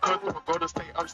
cut through a Golden State. I'm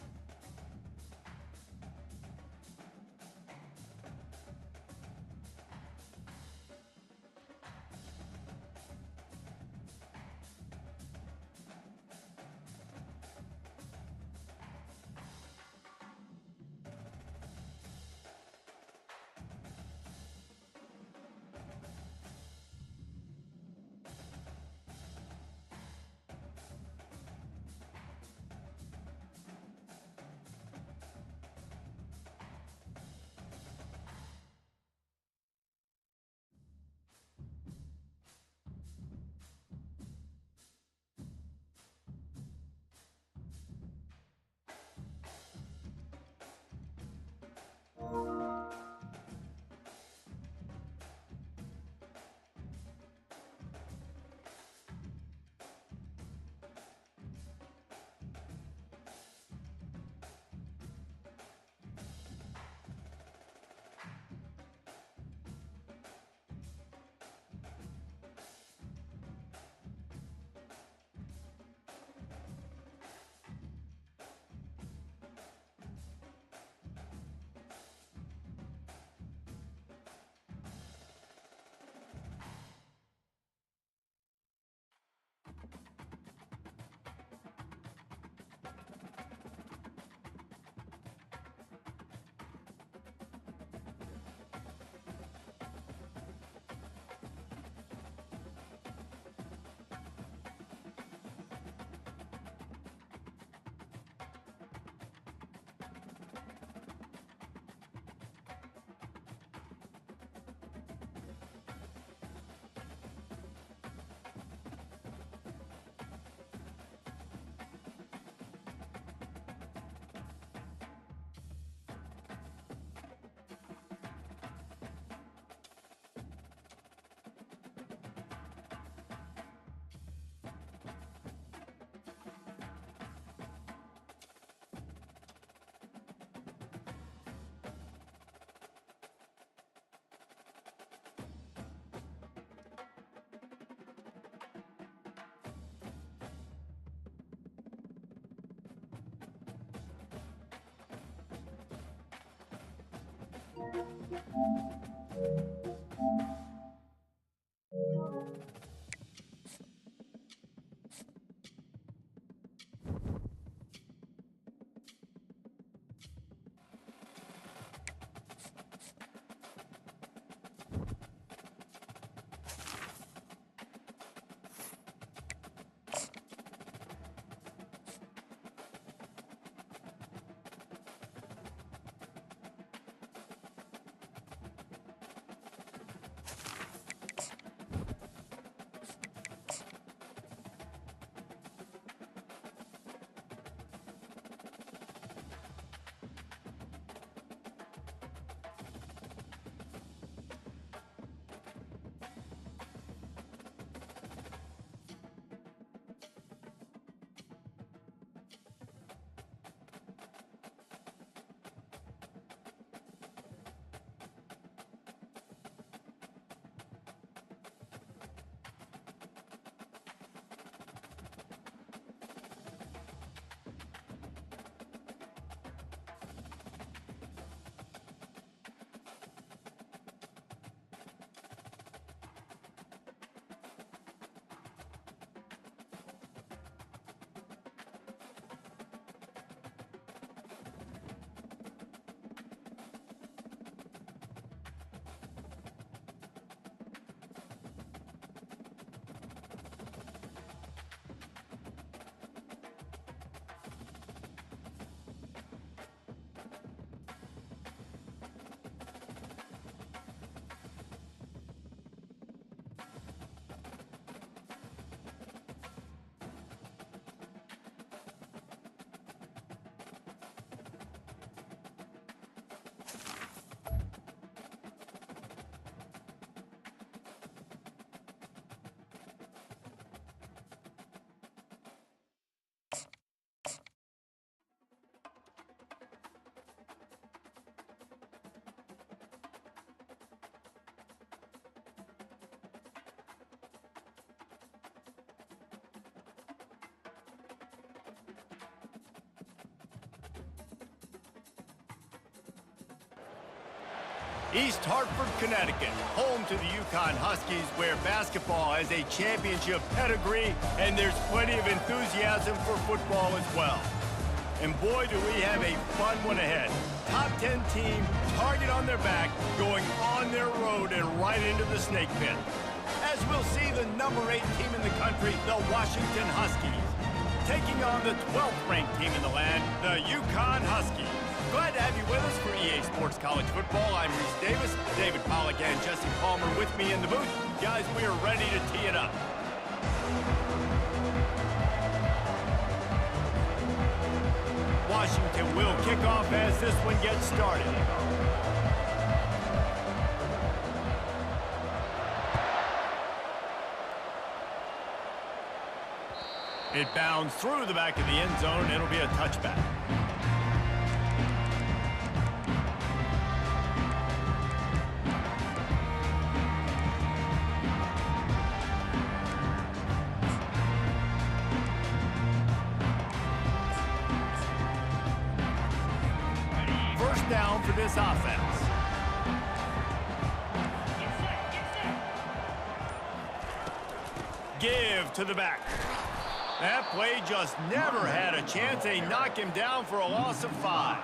East Hartford, Connecticut, home to the Uconn Huskies, where basketball has a championship pedigree, and there's plenty of enthusiasm for football as well. And boy, do we have a fun one ahead. Top 10 team, target on their back, going on their road and right into the snake pit. As we'll see the number 8 team in the country, the Washington Huskies, taking on the 12th ranked team in the land, the Uconn Huskies. Glad to have you with us for EA Sports College Football. I'm Reese Davis, David Pollack and Jesse Palmer with me in the booth. Guys, we are ready to tee it up. Washington will kick off as this one gets started. It bounds through the back of the end zone. It'll be a touchback. First down for this offense. Give to the back. That play just never had a chance. They knock him down for a loss of 5.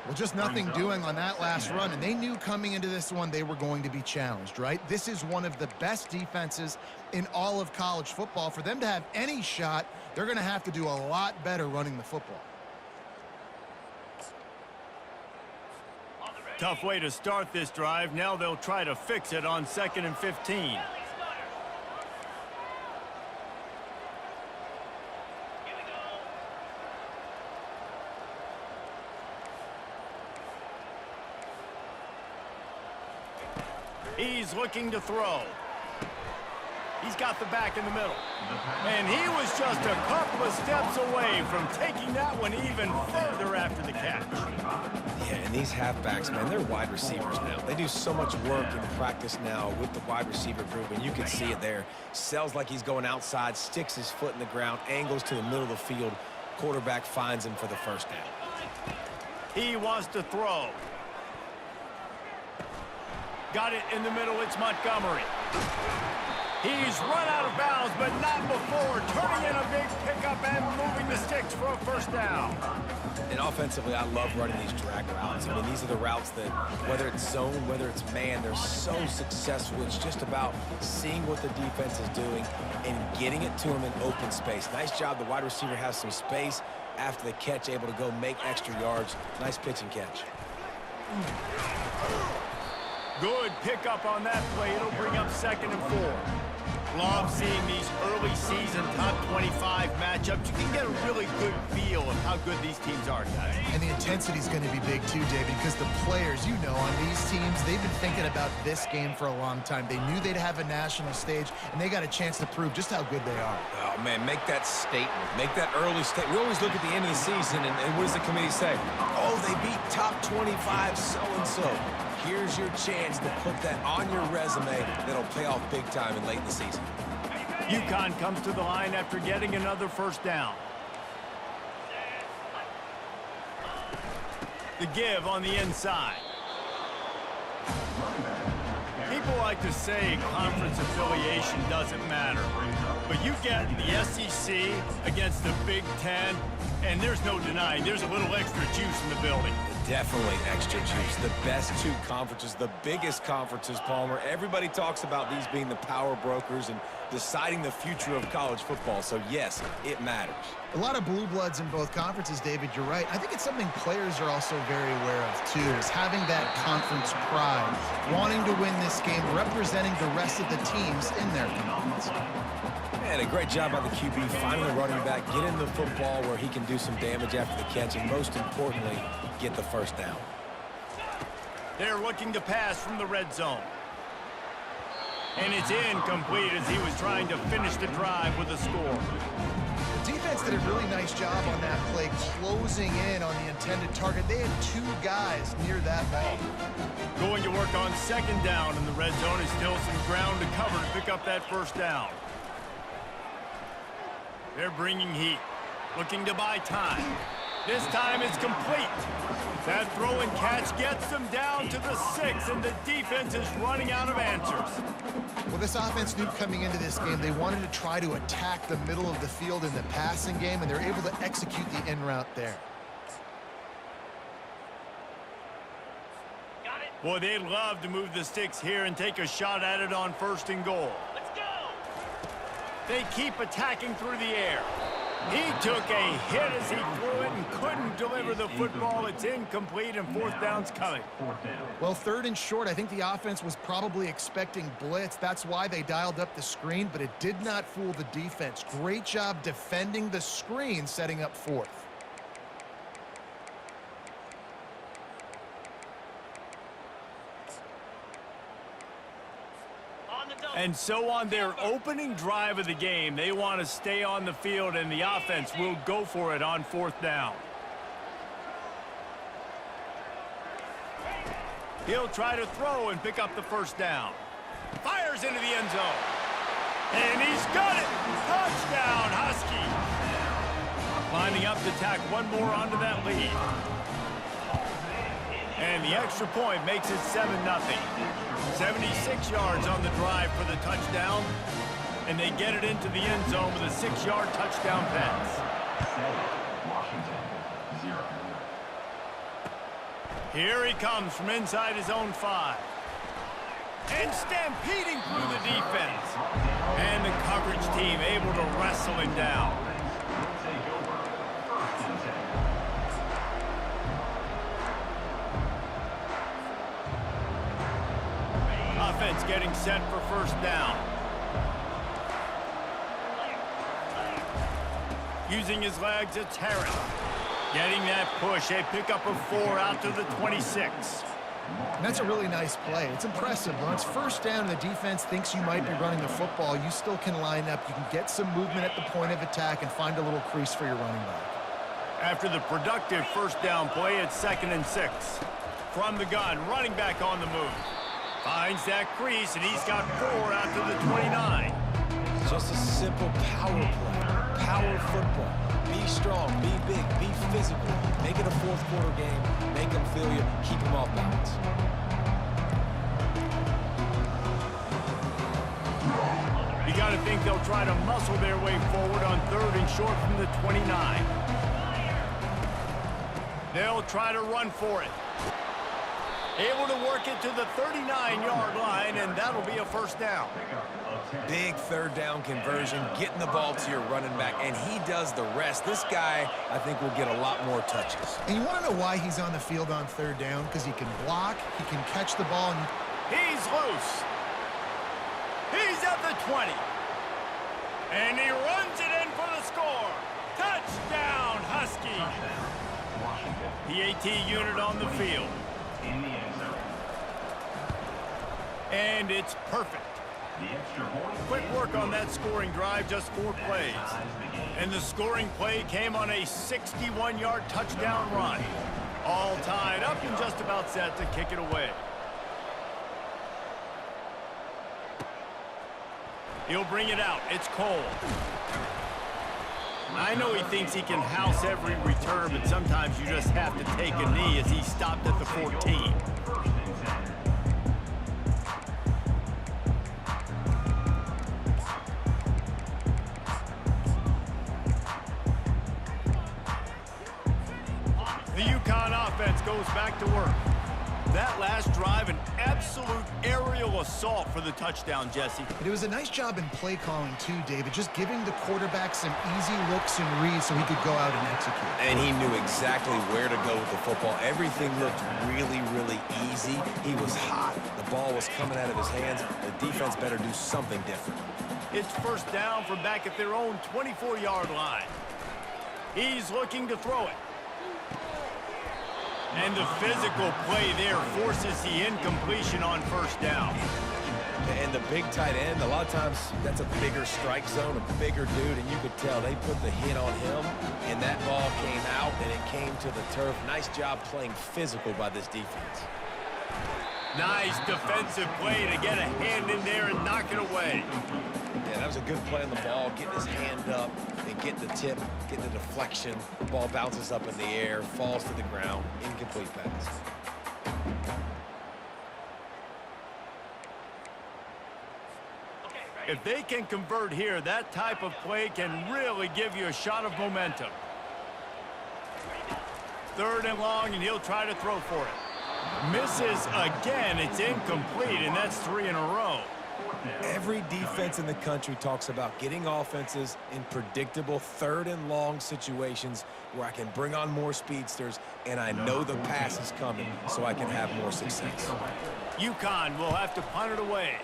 Well, just nothing doing on that last run, and they knew coming into this one they were going to be challenged, right? This is one of the best defenses in all of college football. For them to have any shot, they're going to have to do a lot better running the football. Tough way to start this drive. Now they'll try to fix it on 2nd and 15. He's looking to throw. He's got the back in the middle. And he was just a couple of steps away from taking that one even further after the catch. Yeah, and these halfbacks, man, they're wide receivers now. They do so much work in practice now with the wide receiver group, and you can see it there. Sells like he's going outside, sticks his foot in the ground, angles to the middle of the field. Quarterback finds him for the first down. He wants to throw. Got it in the middle, it's Montgomery. He's run out of bounds, but not before turning in a big pickup and moving the sticks for a first down. And offensively, I love running these drag routes. I mean, these are the routes that, whether it's zone, whether it's man, they're so successful. It's just about seeing what the defense is doing and getting it to them in open space. Nice job. The wide receiver has some space after the catch, able to go make extra yards. Nice pitch and catch. Good pickup on that play. It'll bring up 2nd and 4. Love seeing these early season top 25 matchups. You can get a really good feel of how good these teams are, guys. And the intensity is going to be big too, David, because the players, you know, on these teams, they've been thinking about this game for a long time. They knew they'd have a national stage, and they got a chance to prove just how good they are. Oh, man, make that statement. Make that early statement. We always look at the end of the season, and what does the committee say? Oh, they beat top 25 so-and-so. Here's your chance to put that on your resume that'll pay off big time in late in the season. Uconn comes to the line after getting another first down. The give on the inside. People like to say conference affiliation doesn't matter, but you get the SEC against the Big Ten, and there's no denying there's a little extra juice in the building. Definitely extra juice. The best 2 conferences, the biggest conferences, Palmer. Everybody talks about these being the power brokers and deciding the future of college football. So, yes, it matters. A lot of blue bloods in both conferences, David, you're right. I think it's something players are also very aware of, too, is having that conference pride, wanting to win this game, representing the rest of the teams in their conference. And a great job by the QB, finding the running back, get into the football where he can do some damage after the catch, and most importantly, get the first down. They're looking to pass from the red zone. And it's incomplete as he was trying to finish the drive with a score. The defense did a really nice job on that play, closing in on the intended target. They had 2 guys near that ball. Going to work on 2nd down in the red zone. Is still some ground to cover to pick up that first down. They're bringing heat, looking to buy time. This time it's complete. That throw and catch gets them down to the 6, and the defense is running out of answers. Well, this offense knew coming into this game they wanted to try to attack the middle of the field in the passing game, and they're able to execute the in route there. Boy, they'd love to move the sticks here and take a shot at it on 1st and goal. Let's go! They keep attacking through the air. He took a hit as he threw it and couldn't deliver the football. It's incomplete, and 4th down's coming. Well, 3rd and short, I think the offense was probably expecting blitz. That's why they dialed up the screen, but it did not fool the defense. Great job defending the screen, setting up 4th. And so on their opening drive of the game, they want to stay on the field, and the offense will go for it on 4th down. He'll try to throw and pick up the 1st down. Fires into the end zone. And he's got it! Touchdown, Husky! Lining up to tack one more onto that lead. And the extra point makes it 7-0. 76 yards on the drive for the touchdown, and they get it into the end zone with a 6-yard touchdown pass. Here he comes from inside his own 5. And stampeding through the defense. And the coverage team able to wrestle him down. Offense getting set for 1st down. Using his legs, it's Harris. Getting that push, a pickup of 4 out to the 26. And that's a really nice play. It's impressive. When it's 1st down and the defense thinks you might be running the football, you still can line up. You can get some movement at the point of attack and find a little crease for your running back. After the productive 1st down play, it's 2nd and 6. From the gun, running back on the move. Finds that crease, and he's got 4 out to the 29. Just a simple power play. Power football. Be strong, be big, be physical. Make it a 4th quarter game. Make them feel you. Keep them off balance. You got to think they'll try to muscle their way forward on 3rd and short from the 29. They'll try to run for it. Able to work it to the 39-yard line, and that'll be a 1st down. Big 3rd down conversion, getting the ball to your running back, and he does the rest. This guy, I think, will get a lot more touches. And you want to know why he's on the field on 3rd down? Because he can block, he can catch the ball. And he's loose. He's at the 20. And he runs it in for the score. Touchdown, Husky. PAT unit on the field. And it's perfect. Quick work on that scoring drive, just 4 plays. And the scoring play came on a 61-yard touchdown run. All tied up and just about set to kick it away. He'll bring it out. It's Cole. I know he thinks he can house every return, but sometimes you just have to take a knee as he stopped at the 14. The Uconn offense goes back to work. That last drive, an absolute aerial assault for the touchdown, Jesse. But it was a nice job in play calling, too, David, just giving the quarterback some easy looks and reads so he could go out and execute. And he knew exactly where to go with the football. Everything looked really, really easy. He was hot. The ball was coming out of his hands. The defense better do something different. It's 1st down from back at their own 24-yard line. He's looking to throw it. And the physical play there forces the incompletion on 1st down. And the big tight end, a lot of times that's a bigger strike zone, a bigger dude, and you could tell they put the hit on him, and that ball came out, and it came to the turf. Nice job playing physical by this defense. Nice defensive play to get a hand in there and knock it away. Yeah, that was a good play on the ball, getting his hand up and getting the tip, getting the deflection. The ball bounces up in the air, falls to the ground, incomplete pass. If they can convert here, that type of play can really give you a shot of momentum. 3rd and long, and he'll try to throw for it. Misses again. It's incomplete, and that's 3 in a row. Every defense in the country talks about getting offenses in predictable 3rd and long situations where I can bring on more speedsters and I know the pass is coming so I can have more success. Uconn will have to punt it away.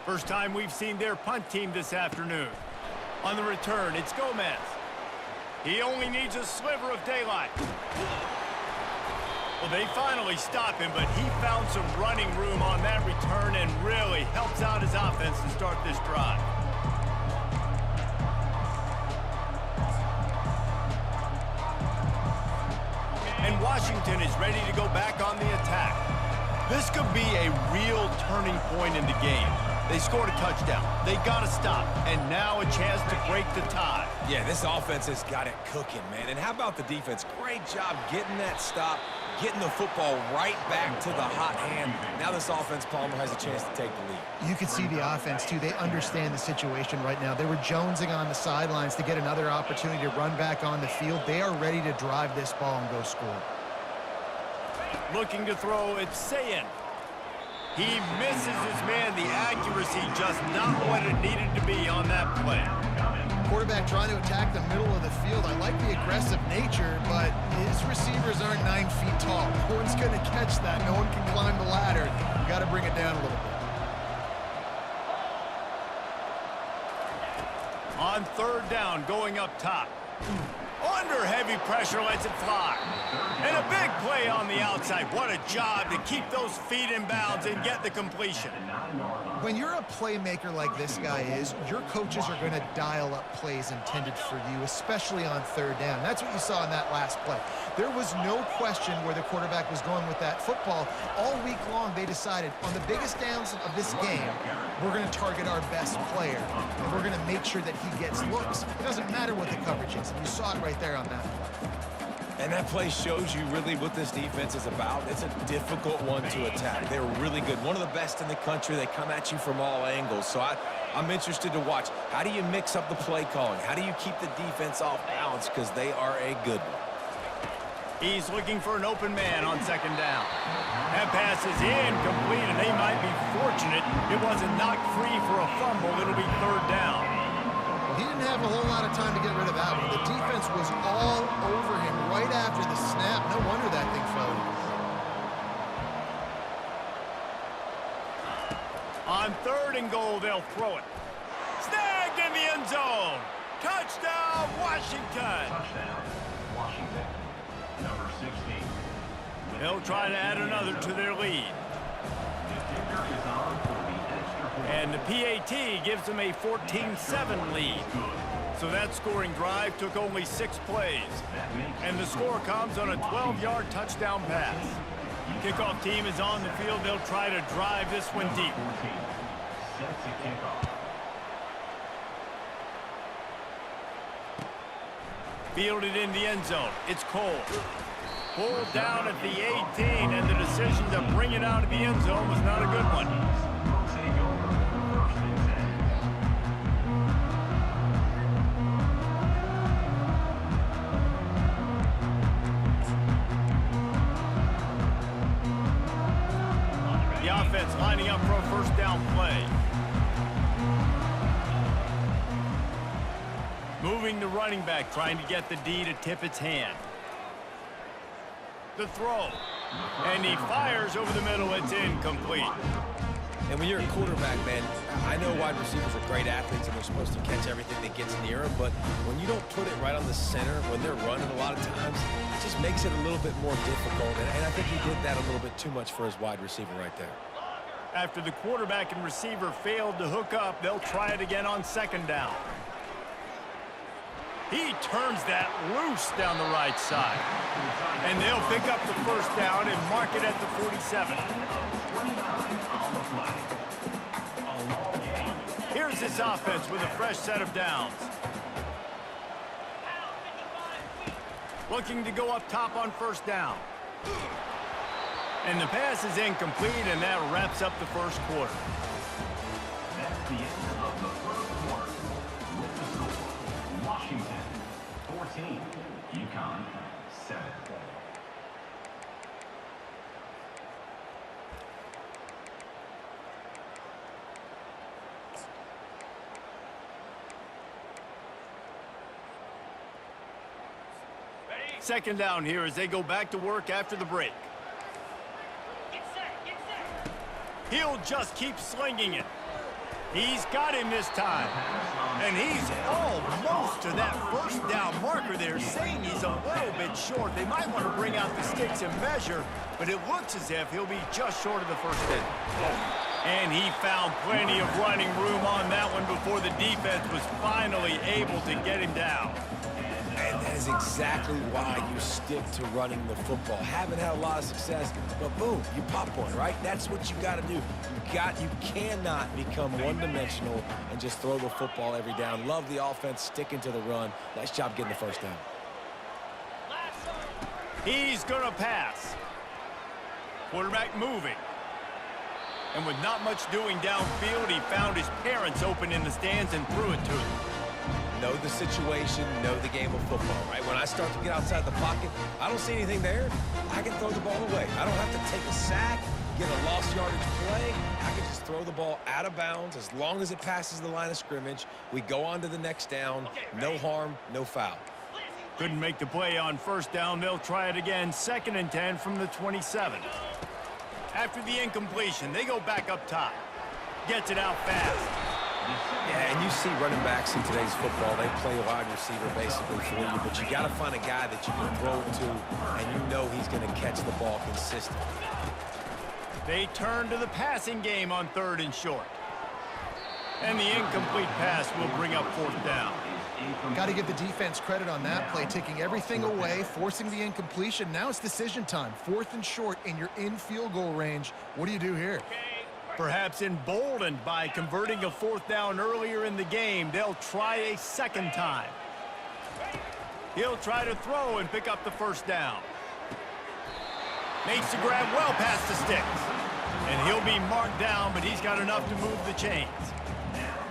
First time we've seen their punt team this afternoon. On the return, it's Gomez. He only needs a sliver of daylight. Well, they finally stop him, but he found some running room on that return and really helps out his offense to start this drive. And Washington is ready to go back on the attack. This could be a real turning point in the game. They scored a touchdown. They got to stop. And now a chance to break the tie. Yeah, this offense has got it cooking, man. And how about the defense? Great job getting that stop, getting the football right back to the hot hand. Now this offense, Palmer, has a chance to take the lead. You can see the offense, too. They understand the situation right now. They were jonesing on the sidelines to get another opportunity to run back on the field. They are ready to drive this ball and go score. Looking to throw, it's Sayin. He misses his man. The accuracy just not what it needed to be on that play. Quarterback trying to attack the middle of the field. I like the aggressive nature, but his receivers aren't 9 feet tall. No one's going to catch that. No one can climb the ladder. You got to bring it down a little bit. On 3rd down, going up top. Under heavy pressure, lets it fly. And a big play on the outside. What a job to keep those feet in bounds and get the completion. When you're a playmaker like this guy is, your coaches are going to dial up plays intended for you, especially on 3rd down. That's what you saw in that last play. There was no question where the quarterback was going with that football. All week long, they decided on the biggest downs of this game, we're going to target our best player, and we're going to make sure that he gets looks. It doesn't matter what the coverage is. And you saw it right there on that play. And that play shows you really what this defense is about. It's a difficult one to attack. They're really good. One of the best in the country. They come at you from all angles. So I'm interested to watch. How do you mix up the play calling? How do you keep the defense off balance? Because they are a good one. He's looking for an open man on 2nd down. That pass is incomplete, and they might be fortunate it wasn't knocked free for a fumble. It'll be 3rd down. He didn't have a whole lot of time to get rid of that one. The defense was all over him right after the snap. No wonder that thing fell. On 3rd and goal, they'll throw it. Snagged in the end zone. Touchdown, Washington. Touchdown, Washington. Number 16. They'll try to add another to their lead. The kicker is on for the extra point. And the PAT gives them a 14-7 lead. So that scoring drive took only 6 plays. And the score comes on a 12-yard touchdown pass. Kickoff team is on the field. They'll try to drive this one deep. Set to kickoff. Fielded in the end zone. It's Cole. Pulled down at the 18, and the decision to bring it out of the end zone was not a good one. Take over first and 10. The offense lining up for a 1st down play. Moving the running back, trying to get the D to tip its hand. The throw. And he fires over the middle. It's incomplete. And when you're a quarterback, man, I know wide receivers are great athletes and they're supposed to catch everything that gets near them, but when you don't put it right on the center, when they're running a lot of times, it just makes it a little bit more difficult. And I think he did that a little bit too much for his wide receiver right there. After the quarterback and receiver failed to hook up, they'll try it again on 2nd down. He turns that loose down the right side. And they'll pick up the 1st down and mark it at the 47. begins this offense with a fresh set of downs. Looking to go up top on first down. And the pass is incomplete, and that wraps up the first quarter. That's the end of the first quarter. With the score, Washington 14, Uconn 7. Second down here as they go back to work after the break. He'll just keep slinging it. He's got him this time. And he's almost to that first down marker there, saying he's a little bit short. They might want to bring out the sticks and measure, but it looks as if he'll be just short of the first down. And he found plenty of running room on that one before the defense was finally able to get him down. And that is exactly why you stick to running the football. Haven't had a lot of success, but boom, you pop one, right? That's what you got to do. You cannot become one-dimensional and just throw the football every down. Love the offense sticking to the run. Nice job getting the first down. He's going to pass. Quarterback moving. And with not much doing downfield, he found his parents open in the stands and threw it to him. Know the situation, know the game of football, right? When I start to get outside the pocket, I don't see anything there, I can throw the ball away. I don't have to take a sack, get a lost yardage play. I can just throw the ball out of bounds as long as it passes the line of scrimmage. We go on to the next down. No harm, no foul. Couldn't make the play on first down. They'll try it again. 2nd and 10 from the 27. After the incompletion, they go back up top. Gets it out fast. Yeah, and you see running backs in today's football, they play a wide receiver basically for you, but you got to find a guy that you can throw it to, and you know he's going to catch the ball consistently. They turn to the passing game on 3rd and short. And the incomplete pass will bring up 4th down. Got to give the defense credit on that play, taking everything away, forcing the incompletion. Now it's decision time. 4th and short, and you're in field goal range. What do you do here? Perhaps emboldened by converting a 4th down earlier in the game, they'll try a 2nd time. He'll try to throw and pick up the first down. Makes the grab well past the sticks. And he'll be marked down, but he's got enough to move the chains.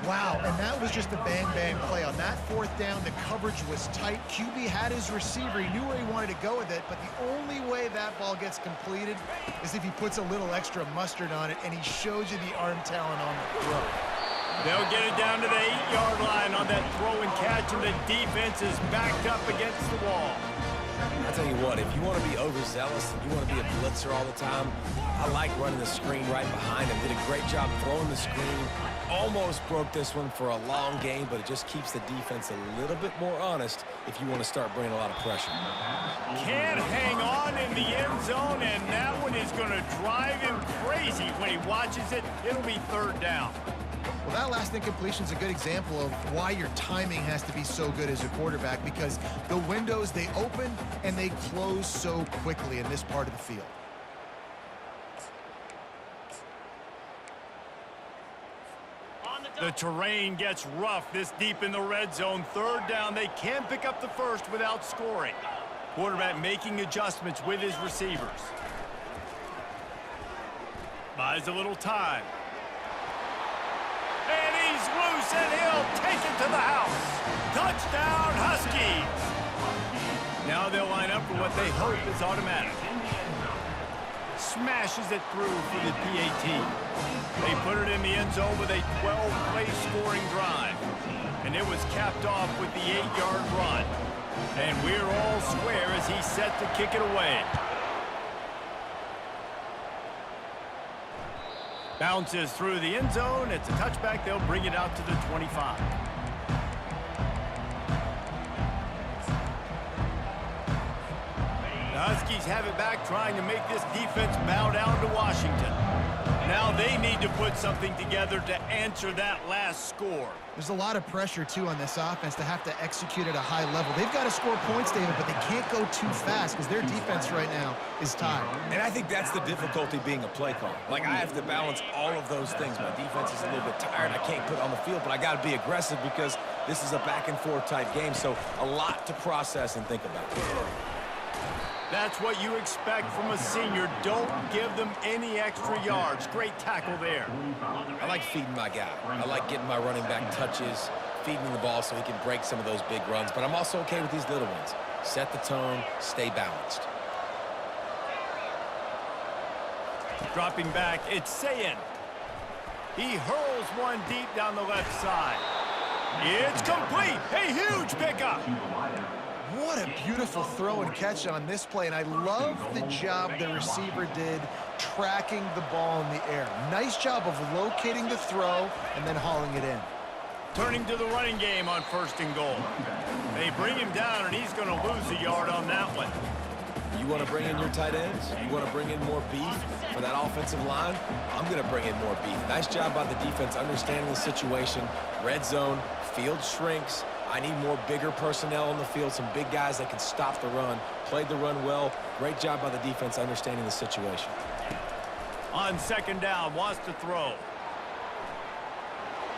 Wow, and that was just a bang-bang play. On that 4th down, the coverage was tight. QB had his receiver. He knew where he wanted to go with it, but the only way that ball gets completed is if he puts a little extra mustard on it, and he shows you the arm talent on the throw. They'll get it down to the 8-yard line on that throw and catch, and the defense is backed up against the wall. I'll tell you what, if you want to be overzealous and you want to be a blitzer all the time, I like running the screen right behind him. Did a great job throwing the screen. Almost broke this one for a long game, but it just keeps the defense a little bit more honest if you want to start bringing a lot of pressure. Can't hang on in the end zone, and that one is going to drive him crazy when he watches it. It'll be 3rd down. Well, that last incompletion is a good example of why your timing has to be so good as a quarterback, because the windows, they open and they close so quickly in this part of the field. The terrain gets rough this deep in the red zone. 3rd down, they can pick up the first without scoring. Quarterback making adjustments with his receivers. Buys a little time. And he's loose, and he'll take it to the house. Touchdown, Huskies. Now they'll line up for what they hope is automatic. Smashes it through for the PAT. They put it in the end zone with a 12-play scoring drive. And it was capped off with the 8-yard run. And we're all square as he's set to kick it away. Bounces through the end zone. It's a touchback. They'll bring it out to the 25. The Huskies have it back, trying to make this defense bow down to Washington. Now Now they need to put something together to answer that last score. There's a lot of pressure, too, on this offense to have to execute at a high level. They've got to score points, David, but they can't go too fast because their defense right now is tired. And I think that's the difficulty being a play caller. Like, I have to balance all of those things. My defense is a little bit tired. I can't put it on the field, but I got to be aggressive because this is a back-and-forth type game, so a lot to process and think about. That's what you expect from a senior. Don't give them any extra yards. Great tackle there. I like feeding my guy. I like getting my running back touches, feeding him the ball so he can break some of those big runs. But I'm also okay with these little ones. Set the tone, stay balanced. Dropping back, it's Sayin. He hurls one deep down the left side. It's complete. A huge pickup. What a beautiful throw and catch on this play, and I love the job the receiver did tracking the ball in the air. Nice job of locating the throw and then hauling it in. Turning to the running game on 1st and goal. They bring him down, and he's going to lose a yard on that one. You want to bring in your tight ends? You want to bring in more beef for that offensive line? I'm going to bring in more beef. Nice job by the defense understanding the situation. Red zone, field shrinks. I need more bigger personnel on the field, some big guys that can stop the run. Played the run well. Great job by the defense understanding the situation. On 2nd down, wants to throw.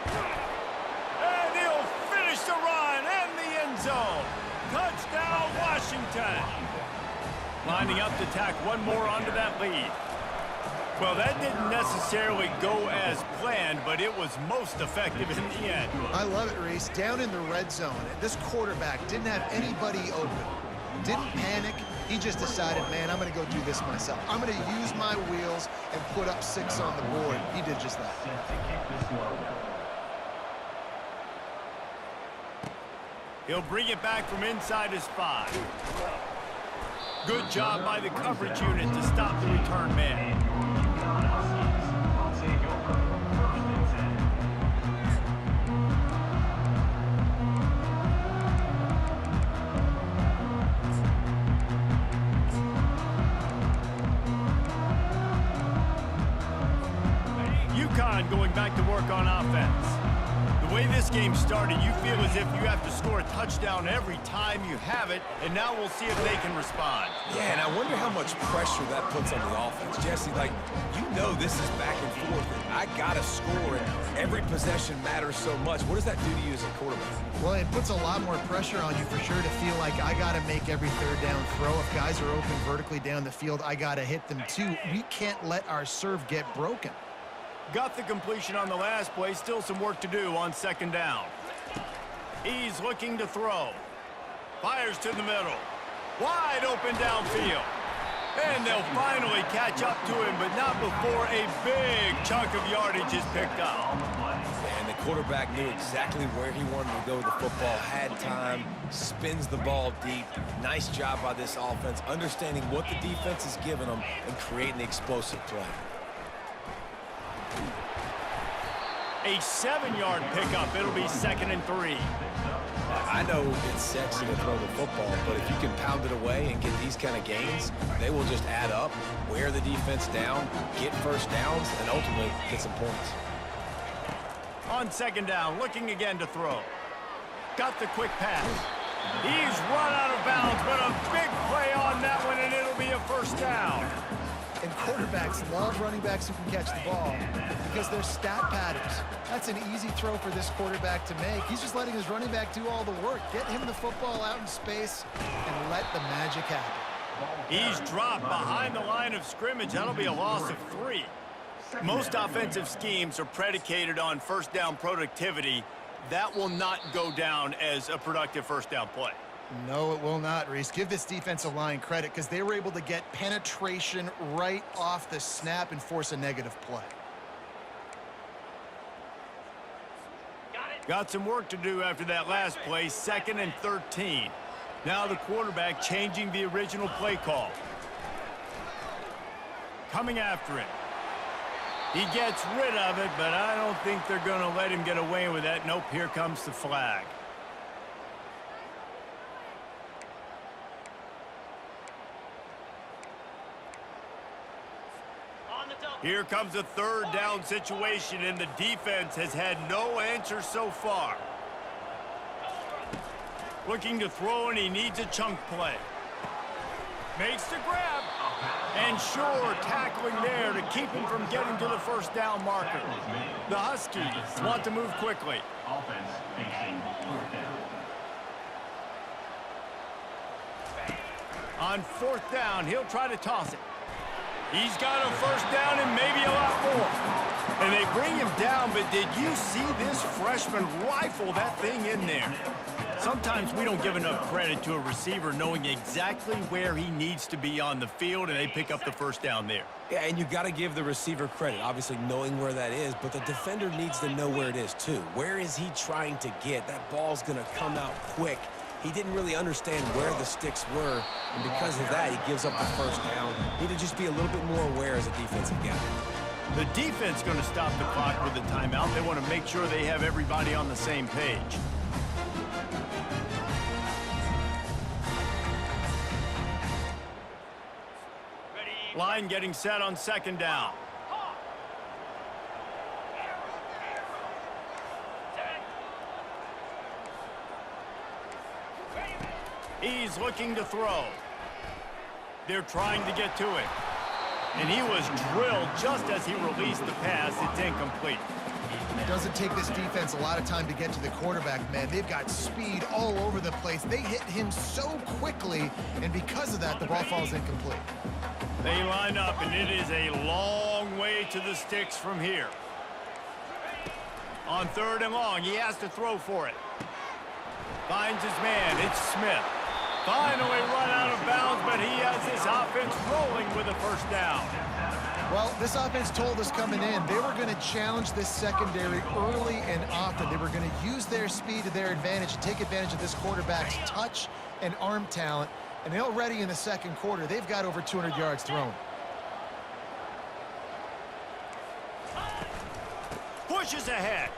And he'll finish the run and the end zone. Touchdown, Washington. Lining up to tack one more onto that lead. Well, that didn't necessarily go as planned, but it was most effective in the end. I love it, Reese. Down in the red zone, this quarterback didn't have anybody open. Didn't panic. He just decided, man, I'm going to go do this myself. I'm going to use my wheels and put up 6 on the board. He did just that. He'll bring it back from inside his 5. Good job by the coverage unit to stop the return man. Uconn going back to work on offense. The way this game started, you feel as if you have to score a touchdown every time you have it, and now we'll see if they can respond. Yeah, and I wonder how much pressure that puts on the offense. Jesse, like, you know this is back and forth, and I got to score, and every possession matters so much. What does that do to you as a quarterback? Well, it puts a lot more pressure on you for sure to feel like I got to make every 3rd down throw. If guys are open vertically down the field, I got to hit them too. We can't let our serve get broken. Got the completion on the last play. Still some work to do on 2nd down. He's looking to throw. Fires to the middle. Wide open downfield. And they'll finally catch up to him, but not before a big chunk of yardage is picked up. And the quarterback knew exactly where he wanted to go with the football, had time, spins the ball deep. Nice job by this offense, understanding what the defense is giving them and creating the explosive play. A 7-yard pickup. It'll be 2nd and 3. I know it's sexy to throw the football, but if you can pound it away and get these kind of gains, they will just add up, wear the defense down, get 1st downs, and ultimately get some points. On 2nd down, looking again to throw. Got the quick pass. He's run out of bounds, but a big play on that one, and it'll be a 1st down. And quarterbacks love running backs who can catch the ball because they're stat patterns. That's an easy throw for this quarterback to make. He's just letting his running back do all the work. Get him the football out in space and let the magic happen. He's dropped behind the line of scrimmage. That'll be a loss of 3. Most offensive schemes are predicated on 1st down productivity. That will not go down as a productive 1st down play. No, it will not, Reese. Give this defensive line credit because they were able to get penetration right off the snap and force a negative play. Got some work to do after that last play, 2nd and 13. Now the quarterback changing the original play call. Coming after it. He gets rid of it, but I don't think they're going to let him get away with that. Nope, here comes the flag. On the double. Here comes a third down situation, and the defense has had no answer so far. Looking to throw, and he needs a chunk play. Makes the grab. And sure, tackling there to keep him from getting to the first down marker. The Huskies want to move quickly. Offense facing fourth down. On fourth down, he'll try to toss it. He's got a first down and maybe a lot more. And they bring him down, but did you see this freshman rifle that thing in there? Sometimes we don't give enough credit to a receiver knowing exactly where he needs to be on the field, and they pick up the first down there. Yeah, and you got to give the receiver credit, obviously knowing where that is, but the defender needs to know where it is too. Where is he trying to get? That ball's going to come out quick. He didn't really understand where the sticks were, and because of that, he gives up the first down. Need to just be a little bit more aware as a defensive guy. The defense going to stop the clock with a timeout. They want to make sure they have everybody on the same page. Line getting set on second down. He's looking to throw. They're trying to get to it. And he was drilled just as he released the pass. It's incomplete. It doesn't take this defense a lot of time to get to the quarterback, man. They've got speed all over the place. They hit him so quickly, and because of that, the ball falls incomplete. They line up, and it is a long way to the sticks from here. On third and long, he has to throw for it. Finds his man. It's Smith. Finally run out of bounds, but he has this offense rolling with a first down. Well, this offense told us coming in they were going to challenge this secondary early and often. They were going to use their speed to their advantage and take advantage of this quarterback's touch and arm talent. And already in the second quarter, they've got over 200 yards thrown. Pushes ahead.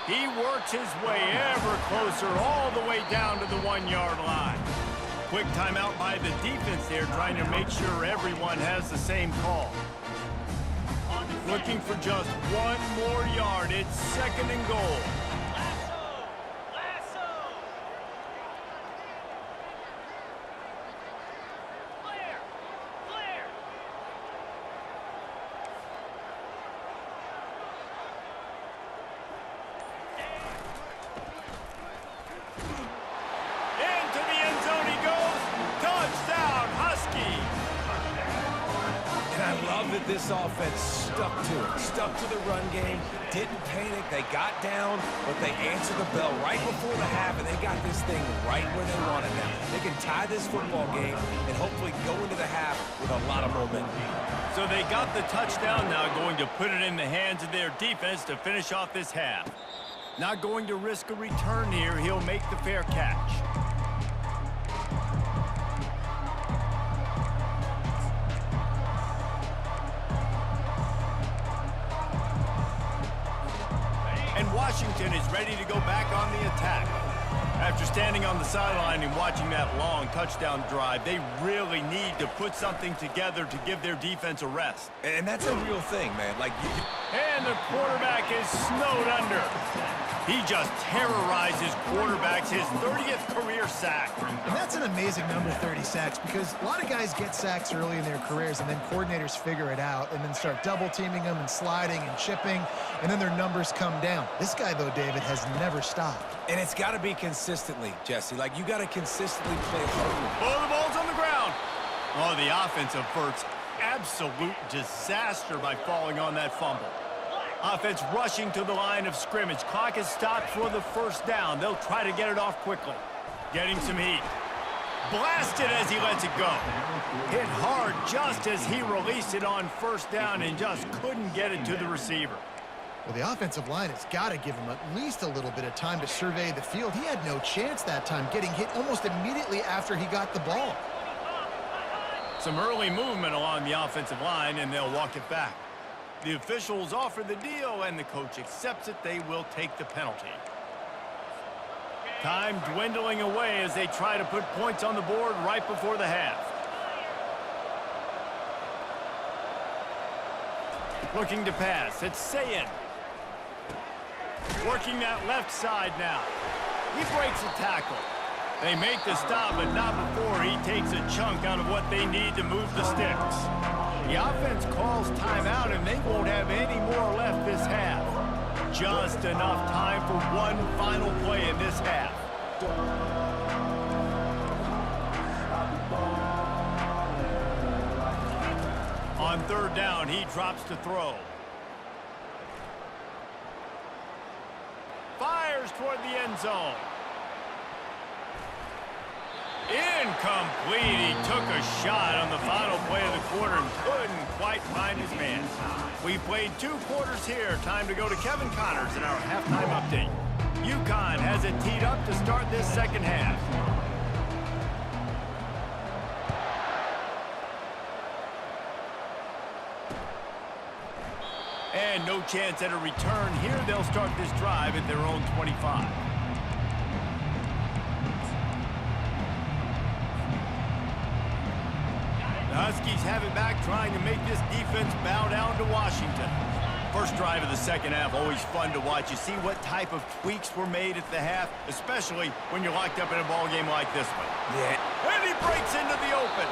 He works his way ever closer all the way down to the 1-yard line. Quick timeout by the defense there, trying to make sure everyone has the same call. Looking for just one more yard. It's second and goal. This offense stuck to the run game, didn't panic, they got down, but they answered the bell right before the half, and they got this thing right where they want it now. They can tie this football game and hopefully go into the half with a lot of momentum. So they got the touchdown now, going to put it in the hands of their defense to finish off this half. Not going to risk a return here, he'll make the fair catch. Washington is ready to go back on the attack. After standing on the sideline and watching that long touchdown drive, they really need to put something together to give their defense a rest. And that's a real thing, man. And the quarterback is snowed under. He just terrorizes quarterbacks, his 30th career sack. And that's an amazing number, 30 sacks, because a lot of guys get sacks early in their careers, and then coordinators figure it out and then start double-teaming them and sliding and chipping, and then their numbers come down. This guy, though, David, has never stopped. And it's got to be consistently, Jesse. You got to consistently play hard. Oh, the ball's on the ground. Oh, the offense averts absolute disaster by falling on that fumble. Offense rushing to the line of scrimmage. Clock is stopped for the first down. They'll try to get it off quickly. Getting some heat. Blasted as he lets it go. Hit hard just as he released it on first down and just couldn't get it to the receiver. Well, the offensive line has got to give him at least a little bit of time to survey the field. He had no chance that time, getting hit almost immediately after he got the ball. Some early movement along the offensive line, and they'll walk it back. The officials offer the deal, and the coach accepts it. They will take the penalty. Time dwindling away as they try to put points on the board right before the half. Looking to pass. It's Sayin. Working that left side now. He breaks a tackle. They make the stop, but not before he takes a chunk out of what they need to move the sticks. The offense calls timeout, and they won't have any more left this half. Just enough time for one final play in this half. On third down, he drops to throw. Fires toward the end zone. Incomplete. He took a shot on the final play of the quarter and couldn't quite find his man. We played 2 quarters here. Time to go to Kevin Connors in our halftime update. Uconn has it teed up to start this second half. And no chance at a return here. They'll start this drive at their own 25. The Huskies have it back, trying to make this defense bow down to Washington. First drive of the second half, always fun to watch. You see what type of tweaks were made at the half, especially when you're locked up in a ball game like this one. Yeah. And he breaks into the open.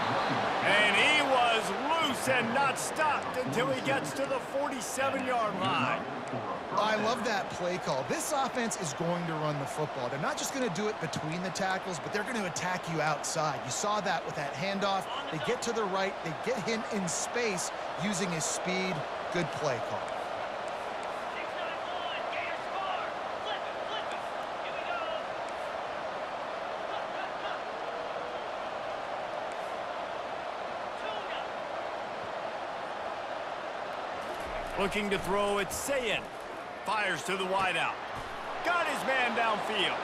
And he was loose and not stopped until he gets to the 47-yard line. I love that play call. This offense is going to run the football. They're not just going to do it between the tackles, but they're going to attack you outside. You saw that with that handoff. They get to the right. They get him in space using his speed. Good play call. Looking to throw, it's Sayin. Fires to the wideout. Got his man downfield.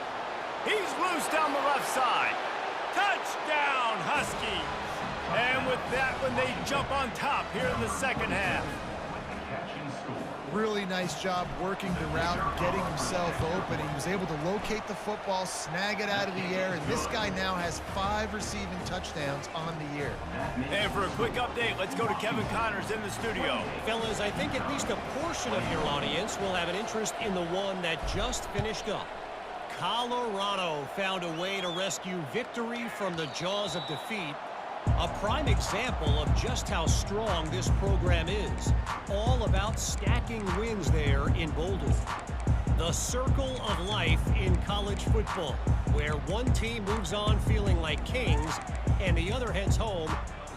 He's loose down the left side. Touchdown, Huskies! And with that one, they jump on top here in the second half. Really nice job working the route, getting himself open. He was able to locate the football, snag it out of the air, and this guy now has 5 receiving touchdowns on the year. And for a quick update, let's go to Kevin Connors in the studio. Fellas, I think at least a portion of your audience will have an interest in the one that just finished up. Colorado found a way to rescue victory from the jaws of defeat. A prime example of just how strong this program is. All about stacking wins there in Boulder. The circle of life in college football, where one team moves on feeling like kings and the other heads home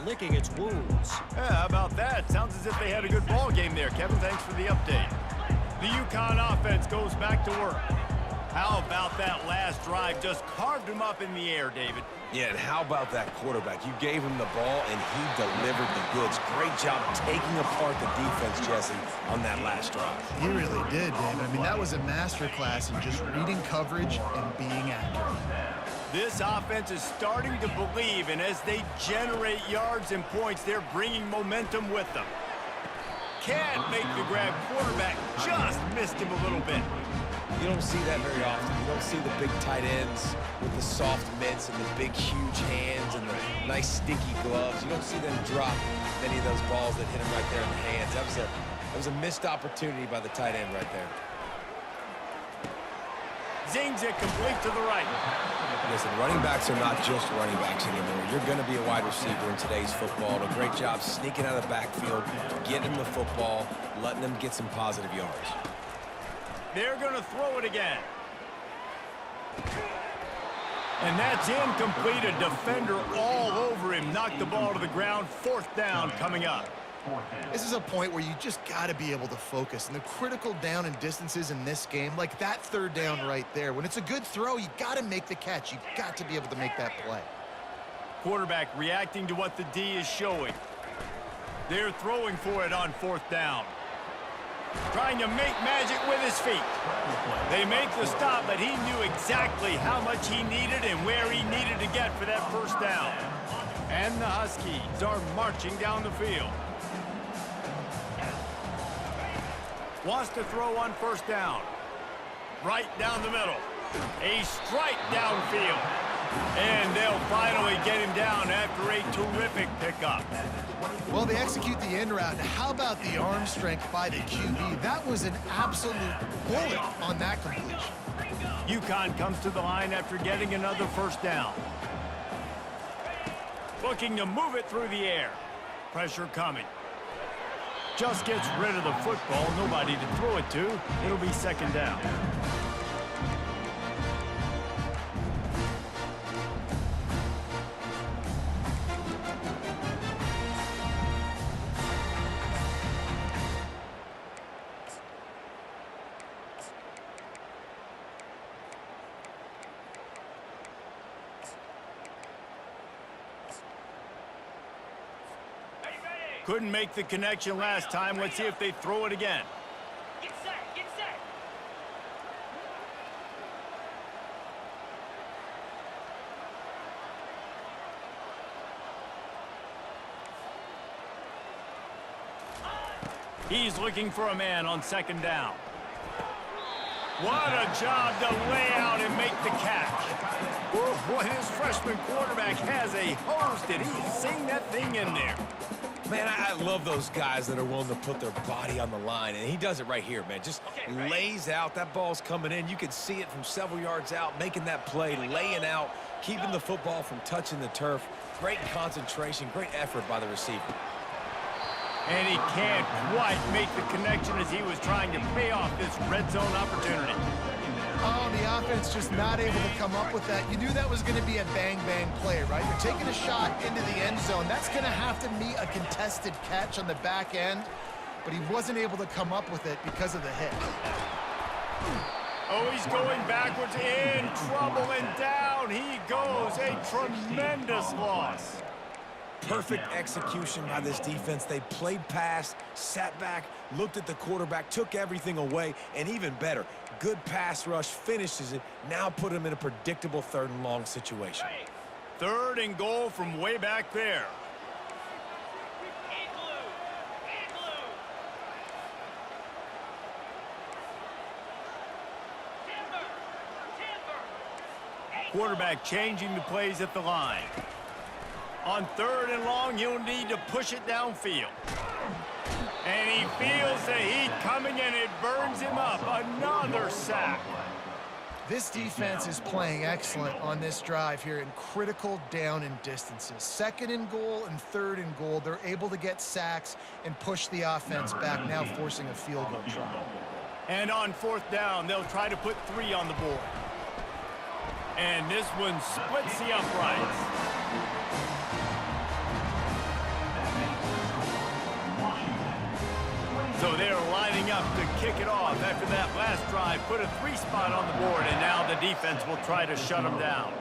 licking its wounds. Yeah, how about that? Sounds as if they had a good ball game there. Kevin, thanks for the update. The Uconn offense goes back to work. How about that last drive? Just carved him up in the air, David. Yeah, and how about that quarterback? You gave him the ball, and he delivered the goods. Great job taking apart the defense, Jesse, on that last drive. He really did, David. I mean, that was a masterclass in just reading coverage and being accurate. This offense is starting to believe, and as they generate yards and points, they're bringing momentum with them. Can't make the grab. Quarterback just missed him a little bit. You don't see that very often. You don't see the big tight ends with the soft mitts and the big, huge hands and the nice, sticky gloves. You don't see them drop many of those balls that hit them right there in the hands. That was a missed opportunity by the tight end right there. Zings it complete to the right. Listen, running backs are not just running backs anymore. You're going to be a wide receiver in today's football. A great job sneaking out of the backfield, getting the football, letting them get some positive yards. They're going to throw it again. And that's incomplete. A defender all over him. Knocked the ball to the ground. 4th down coming up. This is a point where you just got to be able to focus. And the critical down and distances in this game, like that 3rd down right there, when it's a good throw, you got to make the catch. You got to be able to make that play. Quarterback reacting to what the D is showing. They're throwing for it on 4th down. Trying to make magic with his feet. They make the stop, but he knew exactly how much he needed and where he needed to get for that 1st down. And the Huskies are marching down the field. Wants to throw on 1st down. Right down the middle. A strike downfield. And they'll finally get him down after a terrific pickup. Well, they execute the in route. How about the arm strength by the QB? That was an absolute bullet on that completion. Uconn comes to the line after getting another first down. Looking to move it through the air. Pressure coming. Just gets rid of the football. Nobody to throw it to. It'll be second down. Couldn't make the connection last time. Let's see if they throw it again. Get set, get set. He's looking for a man on second down. What a job to lay out and make the catch. Woo, boy, his freshman quarterback has a hose. Did he sing that thing in there? Man, I love those guys that are willing to put their body on the line, and he does it right here, man. Just lays out. That ball's coming in. You can see it from several yards out, making that play, laying out, keeping the football from touching the turf. Great concentration, great effort by the receiver. And he can't quite make the connection as he was trying to pay off this red zone opportunity. Oh, the offense just not able to come up with that. You knew that was going to be a bang-bang play, right? You're taking a shot into the end zone. That's going to have to meet a contested catch on the back end, but he wasn't able to come up with it because of the hit. Oh, he's going backwards, in trouble, and down he goes. A tremendous loss. Perfect execution by this defense. They played pass, sat back, looked at the quarterback, took everything away, and even better, good pass rush, finishes it, now put him in a predictable 3rd and long situation. 3rd and goal from way back there. Quarterback changing the plays at the line. On 3rd and long, he'll need to push it downfield. And he feels the heat coming, and it burns him up. Another sack. This defense is playing excellent on this drive here in critical down and distances. 2nd and goal and 3rd and goal. They're able to get sacks and push the offense back, now forcing a field goal try. And on 4th down, they'll try to put 3 on the board. And this one splits the uprights. So they're lining up to kick it off after that last drive. Put a 3 spot on the board, and now the defense will try to shut them down.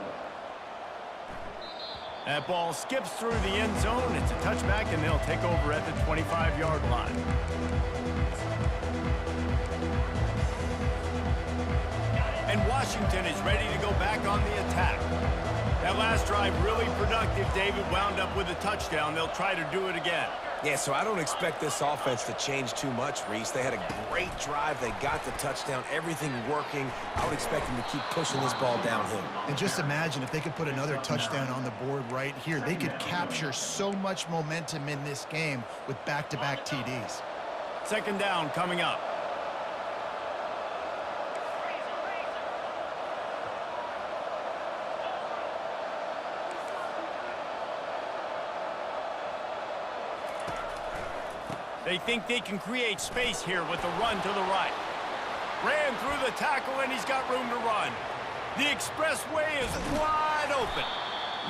That ball skips through the end zone. It's a touchback, and they'll take over at the 25-yard line. And Washington is ready to go back on the attack. That last drive really productive. David wound up with a touchdown. They'll try to do it again. Yeah, so I don't expect this offense to change too much, Reese. They had a great drive. They got the touchdown, everything working. I would expect them to keep pushing this ball downhill. And just imagine if they could put another touchdown on the board right here. They could capture so much momentum in this game with back-to-back TDs. 2nd down coming up. They think they can create space here with a run to the right. Ran through the tackle, and he's got room to run. The expressway is wide open.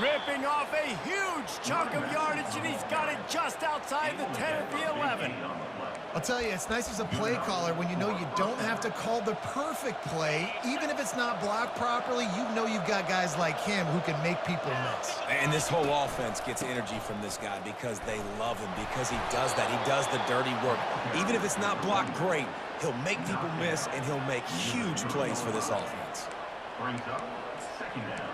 Ripping off a huge chunk of yardage, and he's got it just outside the 10 at the 11. I'll tell you, it's nice as a play caller when you know you don't have to call the perfect play. Even if it's not blocked properly, you know you've got guys like him who can make people miss. And this whole offense gets energy from this guy because they love him, because he does that. He does the dirty work. Even if it's not blocked great, he'll make people miss, and he'll make huge plays for this offense. Brings up 2nd down.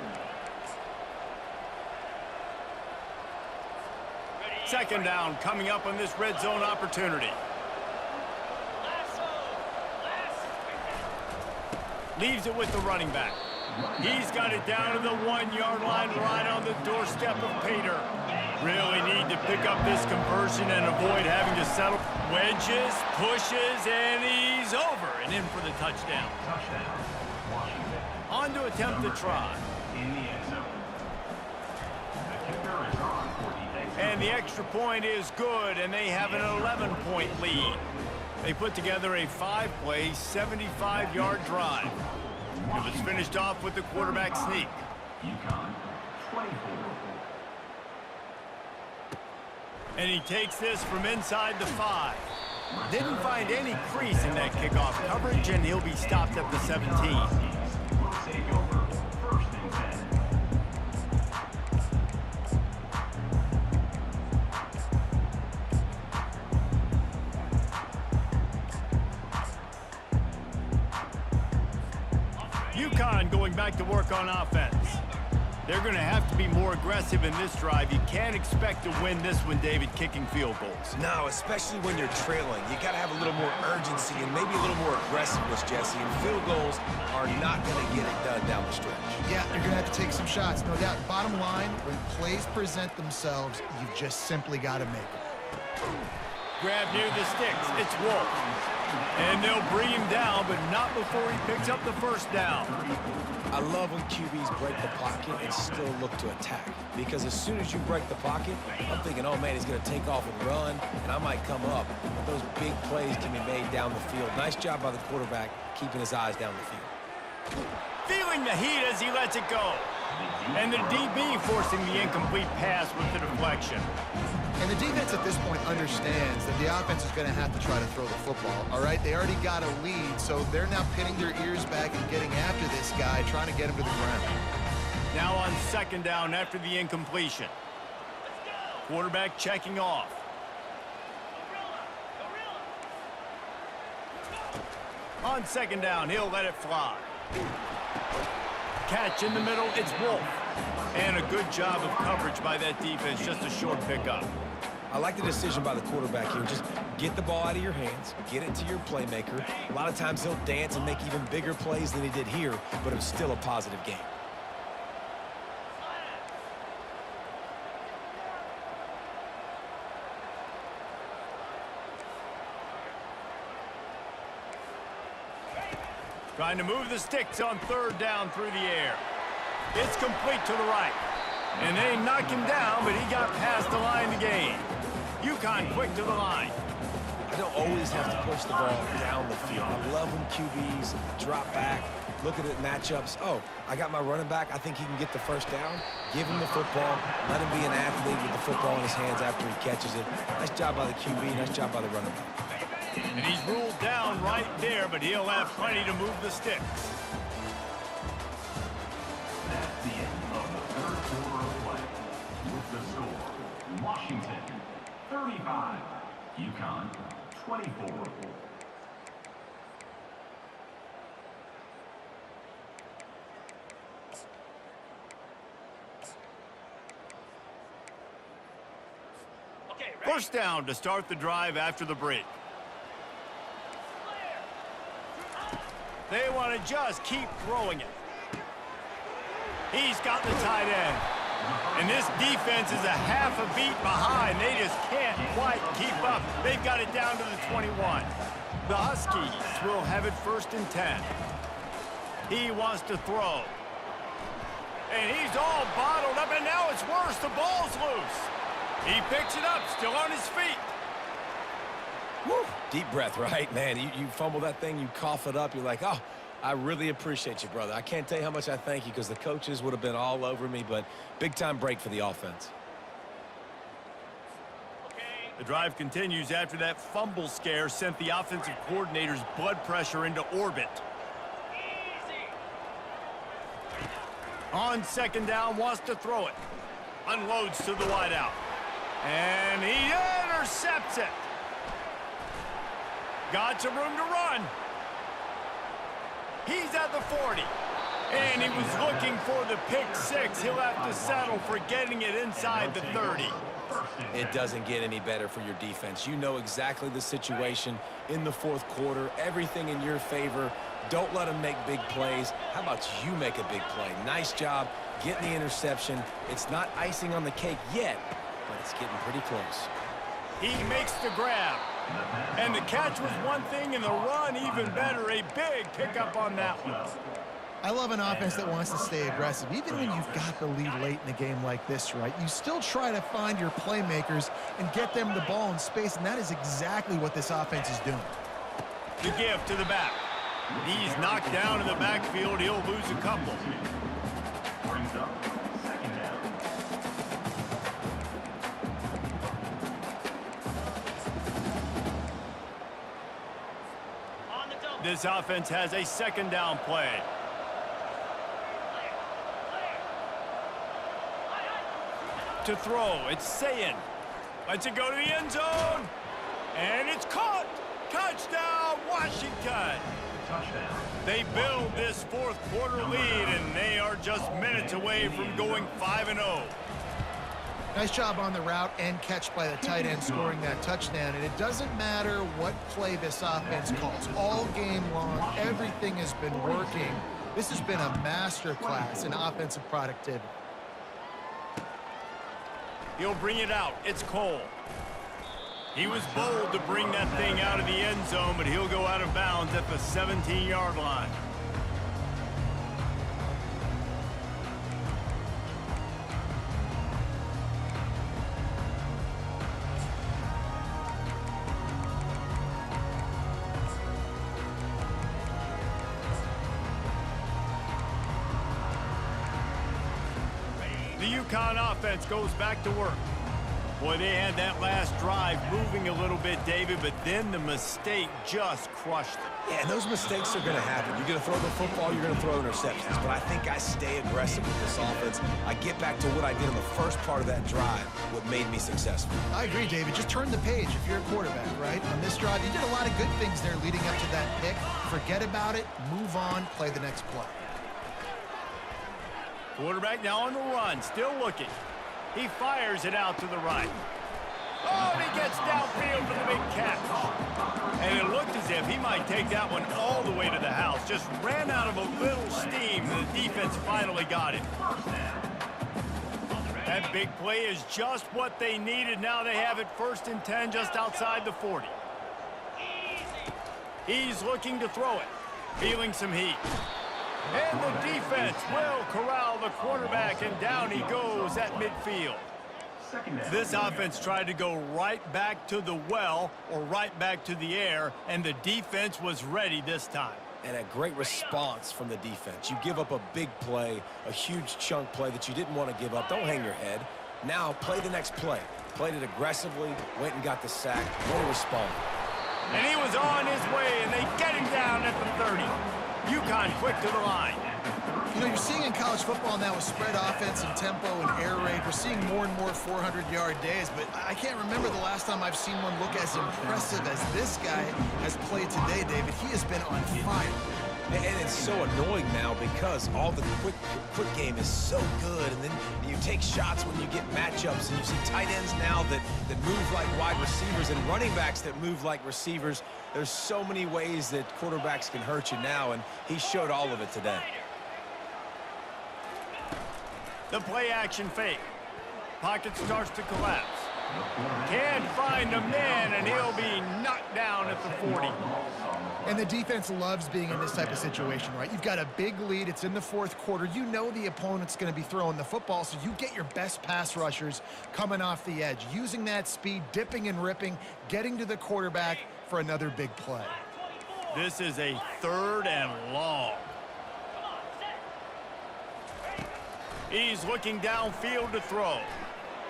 2nd down coming up on this red zone opportunity. Leaves it with the running back. He's got it down to the 1-yard line right on the doorstep of Pater. Really need to pick up this conversion and avoid having to settle. Wedges, pushes, and he's over and in for the touchdown. Touchdown, Washington. On to attempt the try. In the end zone. The kicker is on for the extra. And the extra point is good, and they have an 11-point lead. They put together a 5-play, 75-yard drive. It was finished off with the quarterback sneak. Uconn, 24. And he takes this from inside the 5. Didn't find any crease in that kickoff coverage, and he'll be stopped at the 17. Will take over first and 10. Uconn going back to work on offense. They're going to have to be more aggressive in this drive. You can't expect to win this one, David, kicking field goals. No, especially when you're trailing. You got to have a little more urgency and maybe a little more aggressiveness, Jesse. And field goals are not going to get it done down the stretch. Yeah, you're going to have to take some shots, no doubt. Bottom line, when plays present themselves, you've just simply got to make them. Grab near the sticks. It's Wolf. And they'll bring him down, but not before he picks up the first down. I love when QBs break the pocket and still look to attack. Because as soon as you break the pocket, I'm thinking, oh, man, he's going to take off and run, and I might come up. But those big plays can be made down the field. Nice job by the quarterback keeping his eyes down the field. Feeling the heat as he lets it go. And the DB forcing the incomplete pass with the deflection. And the defense at this point understands that the offense is going to have to try to throw the football, all right? They already got a lead, so they're now pinning their ears back and getting after this guy, trying to get him to the ground. Now on second down after the incompletion. Quarterback checking off. On second down, he'll let it fly. Catch in the middle, it's Wolf. And a good job of coverage by that defense, just a short pickup. I like the decision by the quarterback here. Just get the ball out of your hands, get it to your playmaker. A lot of times he'll dance and make even bigger plays than he did here, but it was still a positive game. Trying to move the sticks on third down through the air. It's complete to the right. And they knock him down, but he got past the line to gain. Uconn quick to the line. I don't always have to push the ball down the field. I love when QBs drop back, look at the matchups. Oh, I got my running back. I think he can get the first down. Give him the football. Let him be an athlete with the football in his hands after he catches it. Nice job by the QB. Nice job by the running back. And he's ruled down right there, but he'll have plenty to move the sticks. That's the end of the third quarter of play. With the score, Washington 35, Uconn 24. First down to start the drive after the break. They want to just keep throwing it. He's got the tight end. And this defense is a half a beat behind. They just can't quite keep up. They've got it down to the 21. The Huskies will have it first and 10. He wants to throw. And he's all bottled up, and now it's worse. The ball's loose. He picks it up, still on his feet. Woo. Deep breath, right? Man, you fumble that thing, you cough it up, you're like, oh, I really appreciate you, brother. I can't tell you how much I thank you because the coaches would have been all over me, but big-time break for the offense. The drive continues after that fumble scare sent the offensive coordinator's blood pressure into orbit. On second down, wants to throw it. Unloads to the wideout. And he intercepts it. Got some room to run. He's at the 40. And he was looking for the pick six. He'll have to settle for getting it inside the 30. It doesn't get any better for your defense. You know exactly the situation in the fourth quarter. Everything in your favor. Don't let them make big plays. How about you make a big play? Nice job getting the interception. It's not icing on the cake yet, but it's getting pretty close. He makes the grab. And the catch was one thing, and the run even better. A big pickup on that one. I love an offense that wants to stay aggressive. Even when you've got the lead late in a game like this, right? You still try to find your playmakers and get them the ball in space, and that is exactly what this offense is doing. The give to the back. He's knocked down in the backfield. He'll lose a couple. Brings up second down. On the double. This offense has a second down play. To throw, it's Sayin. Lets it go to the end zone. And it's caught. Touchdown, Washington. Touchdown. They build this fourth quarter lead, and they are just minutes away from going 5-0. Nice job on the route and catch by the tight end scoring that touchdown. And it doesn't matter what play this offense calls. All game long, everything has been working. This has been a master class in offensive productivity. He'll bring it out. It's Cole. He was bold to bring that thing out of the end zone, but he'll go out of bounds at the 17-yard line. The Uconn offense goes back to work. Boy, they had that last drive moving a little bit, David, but then the mistake just crushed them. Yeah, and those mistakes are going to happen. You're going to throw the football, you're going to throw interceptions. But I think I stay aggressive with this offense. I get back to what I did in the first part of that drive, what made me successful. I agree, David. Just turn the page if you're a quarterback, right? On this drive, you did a lot of good things there leading up to that pick. Forget about it, move on, play the next play. Quarterback now on the run, still looking. He fires it out to the right. Oh, and he gets downfield for the big catch. And it looked as if he might take that one all the way to the house. Just ran out of a little steam, and the defense finally got it. That big play is just what they needed. Now they have it 1st and 10 just outside the 40. He's looking to throw it, feeling some heat. And the defense will corral the quarterback, and down he goes at midfield. This offense tried to go right back to the well or right back to the air, and the defense was ready this time. And a great response from the defense. You give up a big play, a huge chunk play that you didn't want to give up. Don't hang your head. Now play the next play. Played it aggressively, went and got the sack. Way to respond. And he was on his way, and they get him down at the 30. Uconn quick to the line. You know, you're seeing in college football now with spread offense and tempo and air raid, we're seeing more and more 400-yard days, but I can't remember the last time I've seen one look as impressive as this guy has played today, David. He has been on fire. And it's so annoying now because all the quick game is so good, and then you take shots when you get matchups, and you see tight ends now that move like wide receivers and running backs that move like receivers. There's so many ways that quarterbacks can hurt you now, and he showed all of it today. The play action fake. Pocket starts to collapse. Can't find a man, and he'll be knocked down at the 40. And the defense loves being in this type of situation, right? You've got a big lead. It's in the 4th quarter. You know the opponent's going to be throwing the football, so you get your best pass rushers coming off the edge, using that speed, dipping and ripping, getting to the quarterback for another big play. This is a 3rd and long. He's looking downfield to throw.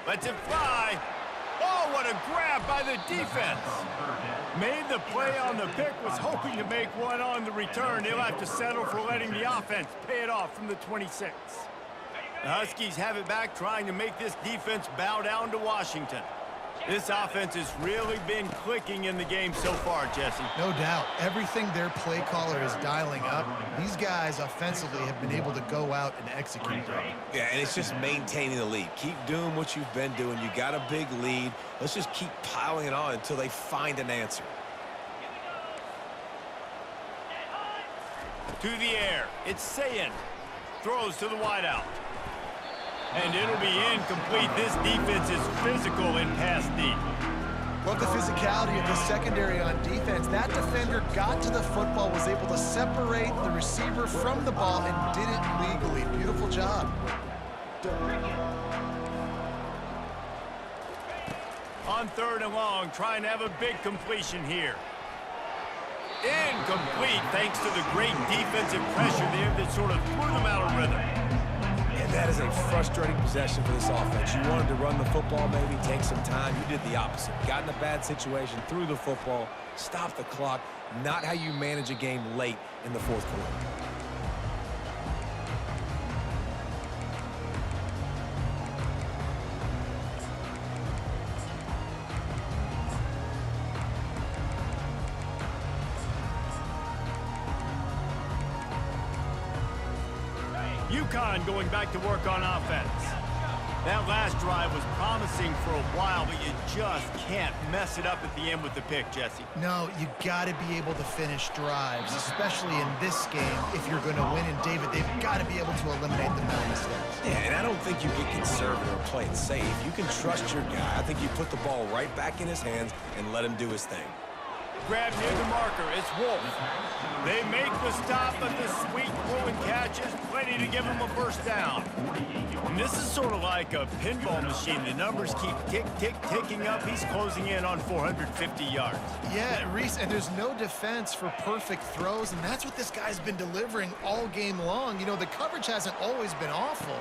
Lets it fly. Oh, what a grab by the defense. Made the play on the pick, was hoping to make one on the return. He'll have to settle for letting the offense pay it off from the 26. The Huskies have it back, trying to make this defense bow down to Washington. This offense has really been clicking in the game so far, Jesse. No doubt. Everything their play caller is dialing up, these guys offensively have been able to go out and execute. Yeah, and it's just maintaining the lead. Keep doing what you've been doing. You got a big lead. Let's just keep piling it on until they find an answer. To the air. It's Sayin. Throws to the wideout. And it'll be incomplete. This defense is physical in pass deep. Love the physicality of the secondary on defense. That defender got to the football, was able to separate the receiver from the ball, and did it legally. Beautiful job. On 3rd and long, trying to have a big completion here. Incomplete, thanks to the great defensive pressure there that sort of threw them out of rhythm. And that is a frustrating possession for this offense. You wanted to run the football, maybe take some time. You did the opposite. Got in a bad situation, threw the football, stopped the clock. Not how you manage a game late in the 4th quarter. Uconn going back to work on offense. That last drive was promising for a while, but you just can't mess it up at the end with the pick, Jesse. No, you got to be able to finish drives, especially in this game. If you're going to win, and David, they've got to be able to eliminate the mental mistakes. Yeah, and I don't think you get conservative or play it safe. You can trust your guy. I think you put the ball right back in his hands and let him do his thing. Grab near the marker. It's Wolf. They make the stop, but the sweet throwing catch is plenty to give them a first down. And this is sort of like a pinball machine. The numbers keep ticking up. He's closing in on 450 yards. Yeah, Reese, and there's no defense for perfect throws, and that's what this guy's been delivering all game long. You know, the coverage hasn't always been awful,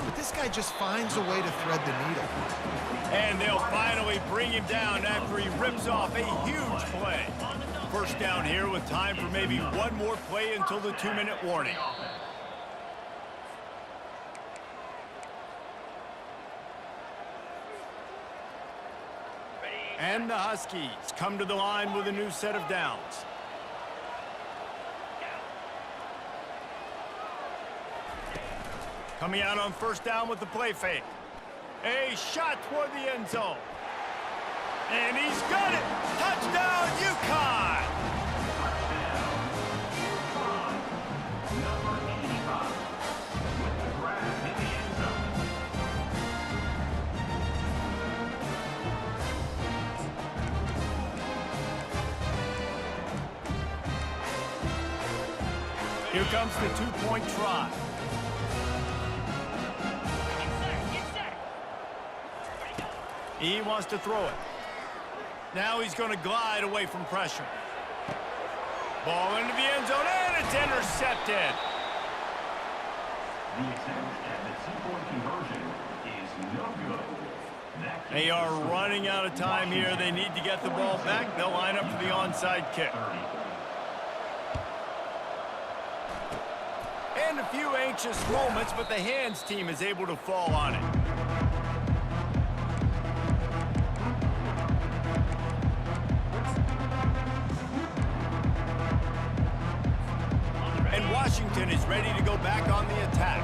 but this guy just finds a way to thread the needle. And they'll finally bring him down after he rips off a huge play. First down here with time for maybe one more play until the 2-minute warning. And the Huskies come to the line with a new set of downs. Coming out on first down with the play fake. A shot toward the end zone. And he's got it! Touchdown, Uconn! Here comes the 2-point try. He wants to throw it. Now he's going to glide away from pressure. Ball into the end zone, and it's intercepted. The attempt at the 2-point conversion is no good. They are running out of time here. They need to get the ball back. They'll line up for the onside kick. And a few anxious moments, but the hands team is able to fall on it. And Washington is ready to go back on the attack.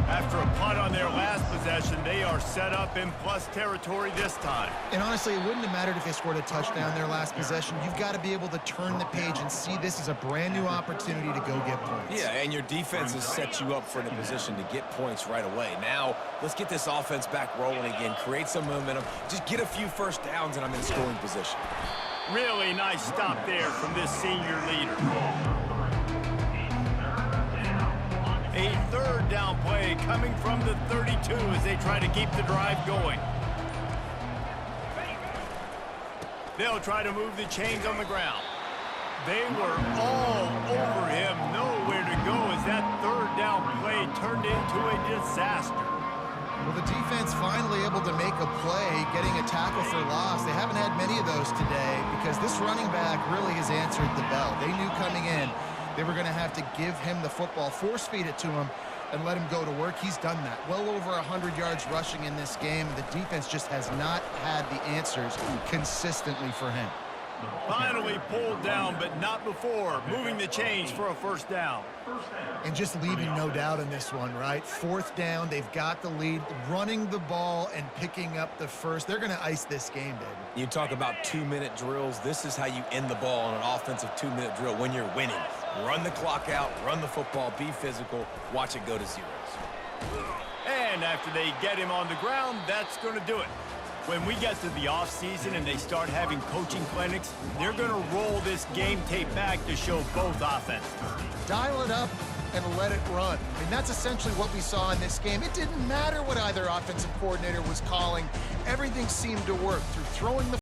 After a punt on their last possession, they are set up in plus territory this time. And honestly, it wouldn't have mattered if they scored a touchdown their last possession. You've got to be able to turn the page and see this as a brand new opportunity to go get points. Yeah, and your defense has set you up for a position to get points right away. Now, let's get this offense back rolling again, create some momentum, just get a few first downs, and I'm in scoring position. Really nice stop there from this senior leader. A third down play coming from the 32 as they try to keep the drive going. They'll try to move the chains on the ground. They were all over him, nowhere to go as that third down play turned into a disaster. Well, the defense finally able to make a play, getting a tackle for loss. They haven't had many of those today because this running back really has answered the bell. They knew coming in they were going to have to give him the football, force feed it to him, and let him go to work. He's done that. Well over 100 yards rushing in this game. The defense just has not had the answers consistently for him. Finally pulled down, but not before. Moving the chains for a first down. And just leaving no doubt in this one, right? Fourth down, they've got the lead, running the ball and picking up the first. They're going to ice this game, David. You talk about 2-minute drills. This is how you end the ball on an offensive 2-minute drill when you're winning. Run the clock out, run the football, be physical, watch it go to zeros. and after they get him on the ground, that's going to do it. When we get to the offseason and they start having coaching clinics, they're going to roll this game tape back to show both offenses. Dial it up and let it run. I mean, that's essentially what we saw in this game. It didn't matter what either offensive coordinator was calling. Everything seemed to work through throwing the